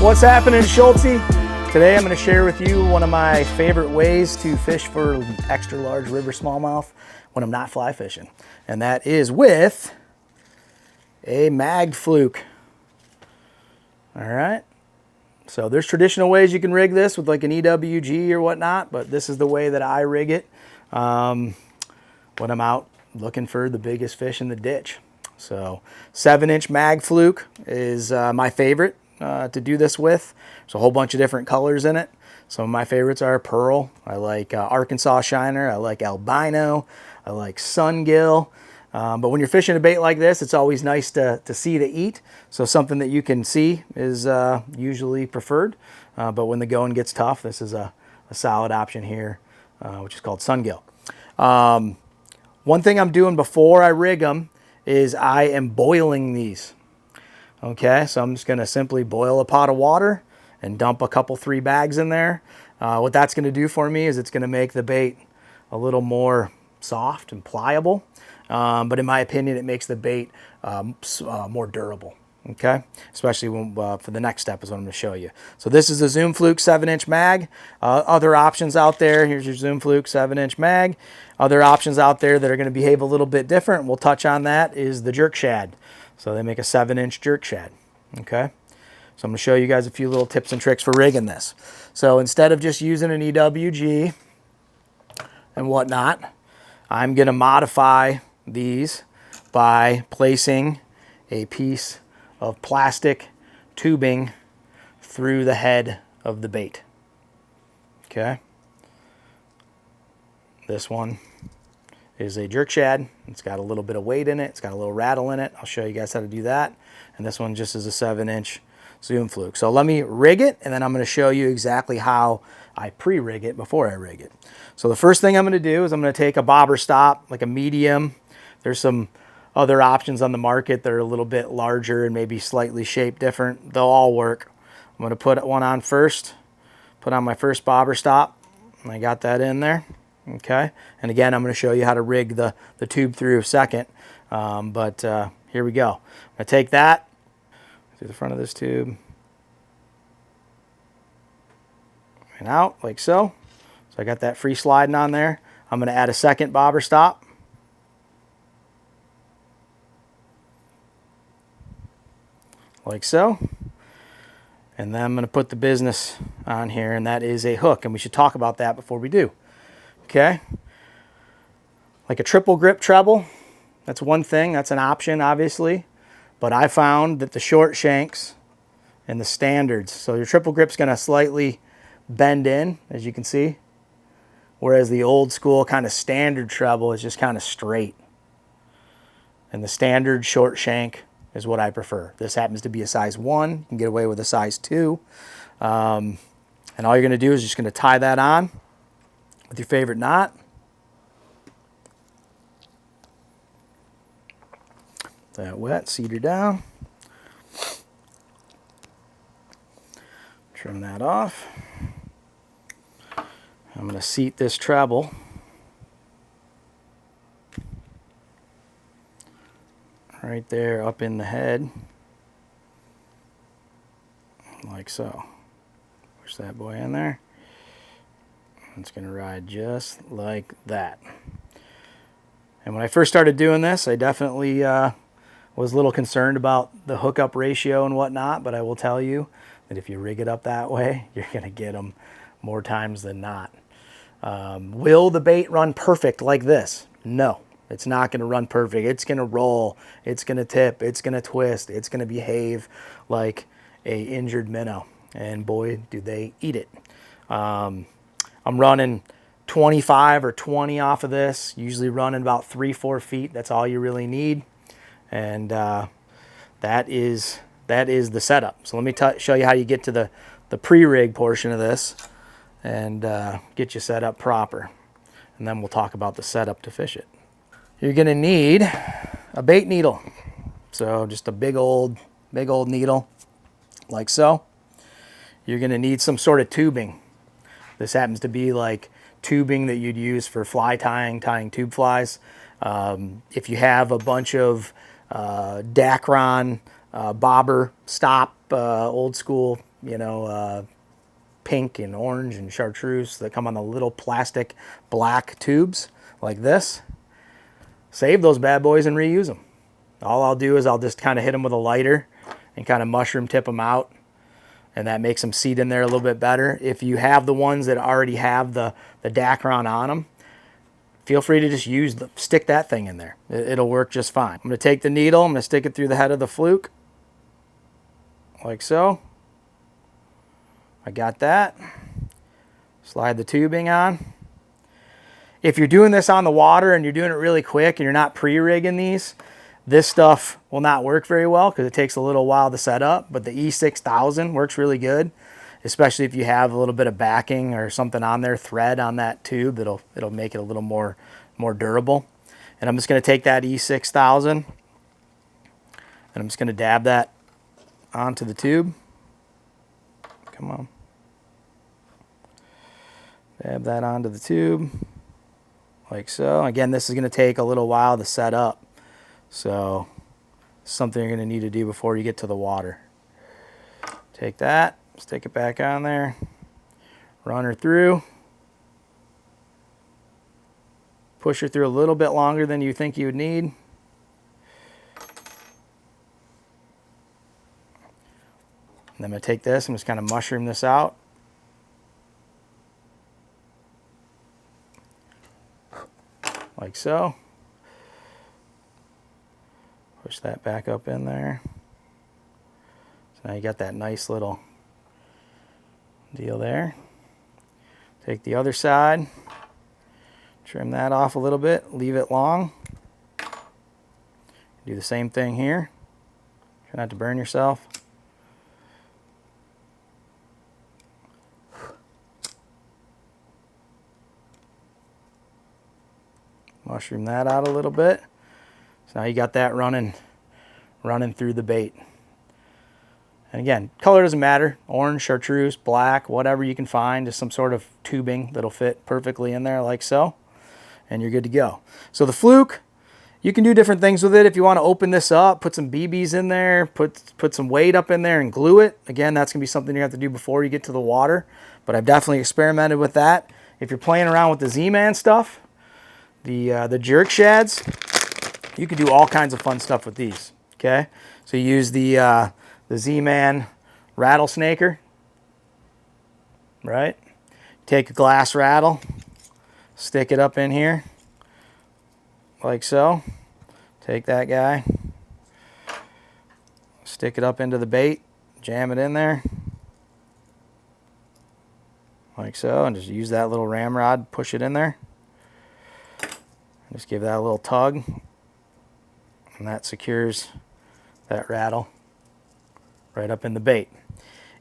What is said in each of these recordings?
What's happening, Schultzy? Today I'm going to share with you one of my favorite ways to fish for extra large river smallmouth when I'm not fly fishing. And that is with a mag fluke. All right. So there's traditional ways you can rig this with like an EWG or whatnot, but this is the way that I rig it when I'm out looking for the biggest fish in the ditch. So 7-inch mag fluke is my favorite to do this with. There's a whole bunch of different colors in it. Some of my favorites are pearl. I like Arkansas shiner. I like albino. I like sungill. But when you're fishing a bait like this, it's always nice to see to eat. So something that you can see is usually preferred. But when the going gets tough, this is a solid option here, which is called sungill. One thing I'm doing before I rig them is I am boiling these. Okay, so I'm just going to simply boil a pot of water and dump a couple 3 bags in there. What that's going to do for me is it's going to make the bait a little more soft and pliable. But in my opinion, it makes the bait more durable. Okay, especially when, for the next step is what I'm going to show you. So this is the Zoom Fluke 7-inch mag. Other options out there, here's your Zoom Fluke 7-inch mag. Other options out there that are going to behave a little bit different, we'll touch on that, is the jerk shad. So they make a 7-inch jerk shad. Okay, so I'm going to show you guys a few little tips and tricks for rigging this. So instead of just using an EWG and whatnot, I'm going to modify these by placing a piece of plastic tubing through the head of the bait. Okay. This one is a jerk shad. It's got a little bit of weight in it. It's got a little rattle in it. I'll show you guys how to do that. And this one just is a 7-inch Zoom Fluke. So let me rig it, and then I'm going to show you exactly how I pre-rig it before I rig it. So the first thing I'm going to do is I'm going to take a bobber stop, like a medium. There's some other options on the market that are a little bit larger and maybe slightly shaped different. They'll all work. I'm going to put one on first, put on my first bobber stop, and I got that in there. Okay, and again, I'm going to show you how to rig the tube through second, but here we go. I'm going to take that through the front of this tube and out like so. So I got that free sliding on there. I'm going to add a second bobber stop. Like so. And then I'm going to put the business on here, and that is a hook, and we should talk about that before we do. Okay, like a triple grip treble, that's one thing, that's an option obviously, but I found that the short shanks and the standards, so your triple grip's going to slightly bend in, as you can see, whereas the old school kind of standard treble is just kind of straight, and the standard short shank is what I prefer. This happens to be a size 1, you can get away with a size 2, and all you're going to do is just going to tie that on with your favorite knot. That wet, cedar down. Trim that off. I'm going to seat this treble right there up in the head, like so. Push that boy in there. It's going to ride just like that. And when I first started doing this, I definitely was a little concerned about the hookup ratio and whatnot, but I will tell you that if you rig it up that way, you're going to get them more times than not. Will the bait run perfect like this? No, it's not going to run perfect. It's going to roll, it's going to tip, it's going to twist, it's going to behave like a injured minnow. And boy, do they eat it. I'm running 25 or 20 off of this, usually running about 3-4 feet. That's all you really need. And that is the setup. So let me show you how you get to the pre-rig portion of this and get you set up proper. And then we'll talk about the setup to fish it. You're going to need a bait needle. So just a big old needle like so. You're going to need some sort of tubing. This happens to be like tubing that you'd use for fly tying tube flies. If you have a bunch of Dacron bobber stop, old school you know, pink and orange and chartreuse that come on the little plastic black tubes like this. Save those bad boys and reuse them. All I'll do is I'll just kind of hit them with a lighter and kind of mushroom tip them out, and that makes them seat in there a little bit better. If you have the ones that already have the Dacron on them, feel free to just stick that thing in there. It'll work just fine. I'm going to take the needle, I'm going to stick it through the head of the fluke, like so. I got that. Slide the tubing on. If you're doing this on the water and you're doing it really quick and you're not pre-rigging these, this stuff will not work very well because it takes a little while to set up, but the E6000 works really good, especially if you have a little bit of backing or something on there, thread on that tube, it'll make it a little more durable. And I'm just going to take that E6000 and I'm just going to dab that onto the tube. Come on. Dab that onto the tube. Like so. Again, this is going to take a little while to set up. So, something you're going to need to do before you get to the water. Take that, stick it back on there, run her through. Push her through a little bit longer than you think you would need. And I'm going to take this and just kind of mushroom this out. Like so. Push that back up in there. So now you got that nice little deal there. Take the other side, trim that off a little bit, leave it long. Do the same thing here. Try not to burn yourself. Mushroom that out a little bit. So now you got that running through the bait. And again, color doesn't matter. Orange, chartreuse, black, whatever you can find, just some sort of tubing that'll fit perfectly in there like so. And you're good to go. So the fluke, you can do different things with it. If you want to open this up, put some BBs in there, put some weight up in there and glue it. Again, that's going to be something you have to do before you get to the water. But I've definitely experimented with that. If you're playing around with the Z-Man stuff, the jerk shads, you can do all kinds of fun stuff with these. Okay, so you use the Z-Man rattlesnaker, right? Take a glass rattle, stick it up in here, like so. Take that guy, stick it up into the bait, jam it in there, like so, and just use that little ramrod, push it in there. Just give that a little tug, and that secures that rattle right up in the bait.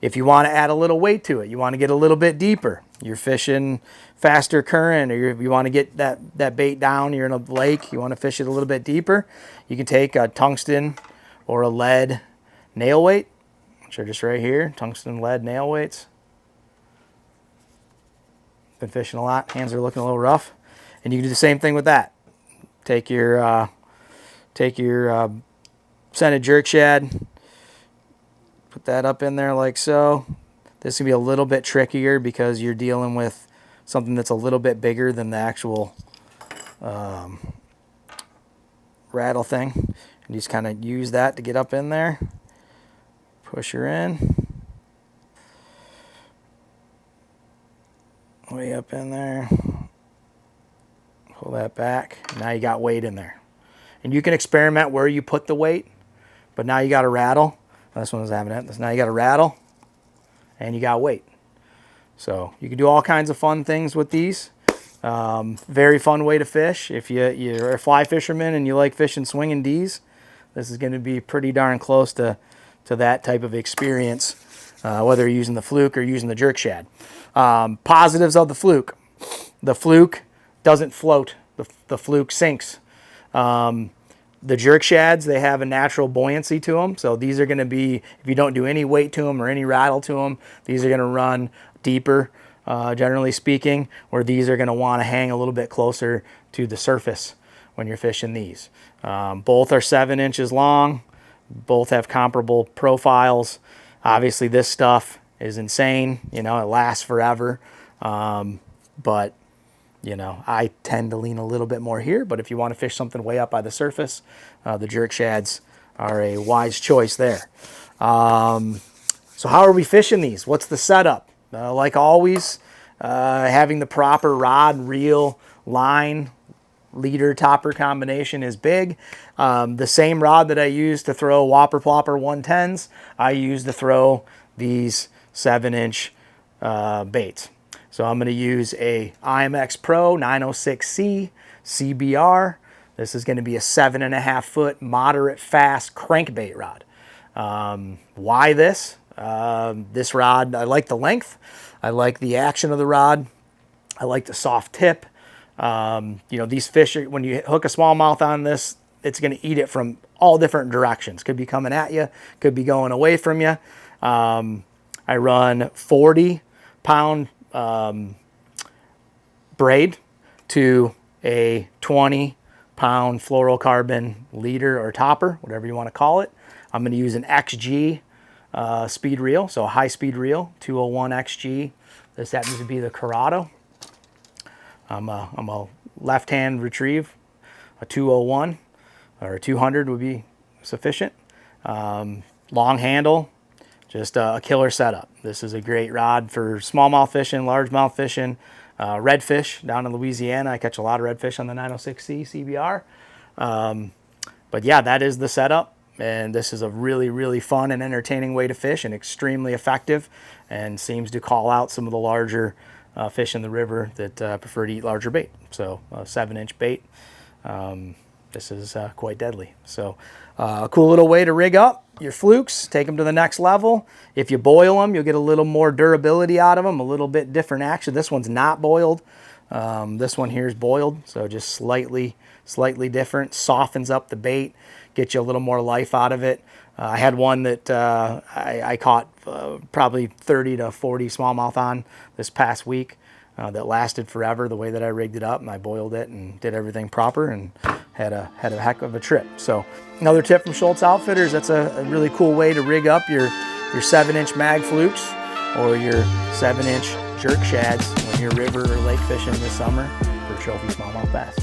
If you want to add a little weight to it, you want to get a little bit deeper, you're fishing faster current, or you want to get that bait down, you're in a lake, you want to fish it a little bit deeper, you can take a tungsten or a lead nail weight, which are just right here, tungsten lead nail weights. Been fishing a lot, hands are looking a little rough, and you can do the same thing with that. Take your scented jerk shad, put that up in there like so. This can be a little bit trickier because you're dealing with something that's a little bit bigger than the actual rattle thing. And you just kind of use that to get up in there. Push her in. Way up in there. Pull that back. Now you got weight in there. And you can experiment where you put the weight, but now you got a rattle. This one was having it. Now you got a rattle and you got weight. So you can do all kinds of fun things with these. Very fun way to fish. If you're a fly fisherman and you like fishing swinging D's, this is going to be pretty darn close to that type of experience, whether you're using the fluke or using the jerk shad. Positives of the fluke. The fluke doesn't float. The fluke sinks. The jerk shads, they have a natural buoyancy to them. So these are going to be, if you don't do any weight to them or any rattle to them, these are going to run deeper, generally speaking, where these are going to want to hang a little bit closer to the surface when you're fishing these. Both are 7 inches long. Both have comparable profiles. Obviously this stuff is insane. You know, it lasts forever. But, you know, I tend to lean a little bit more here. But if you want to fish something way up by the surface, the jerk shads are a wise choice there. So how are we fishing these? What's the setup? Like always, having the proper rod, reel, line, leader, topper combination is big. The same rod that I use to throw Whopper Plopper 110s, I use to throw these 7-inch baits. So I'm going to use a IMX Pro 906C CBR. This is going to be a 7.5 foot moderate fast crankbait rod. Why this? This rod, I like the length. I like the action of the rod. I like the soft tip. You know, these fish, when you hook a smallmouth on this, it's going to eat it from all different directions. Could be coming at you, could be going away from you. I run 40-pound braid to a 20-pound fluorocarbon leader or topper, whatever you want to call it. I'm going to use an XG speed reel, so a high-speed reel, 201 XG. This happens to be the Corrado. I'm a left-hand retrieve, a 201 or a 200 would be sufficient. Long handle, just a killer setup. This is a great rod for smallmouth fishing, largemouth fishing, redfish down in Louisiana. I catch a lot of redfish on the 906C CBR. But yeah, that is the setup. And this is a really, really fun and entertaining way to fish and extremely effective, and seems to call out some of the larger fish in the river that prefer to eat larger bait. So a 7-inch bait, this is quite deadly. So a cool little way to rig up your flukes, take them to the next level. If you boil them, you'll get a little more durability out of them, a little bit different action. This one's not boiled. This one here is boiled, so just slightly different, softens up the bait, get you a little more life out of it. I had one that I caught probably 30 to 40 smallmouth on this past week that lasted forever the way that I rigged it up, and I boiled it and did everything proper and had a heck of a trip. So another tip from Schultz Outfitters, that's a really cool way to rig up your 7-inch mag flukes or your 7-inch jerk shads when you're river or lake fishing this summer for trophy smallmouth bass.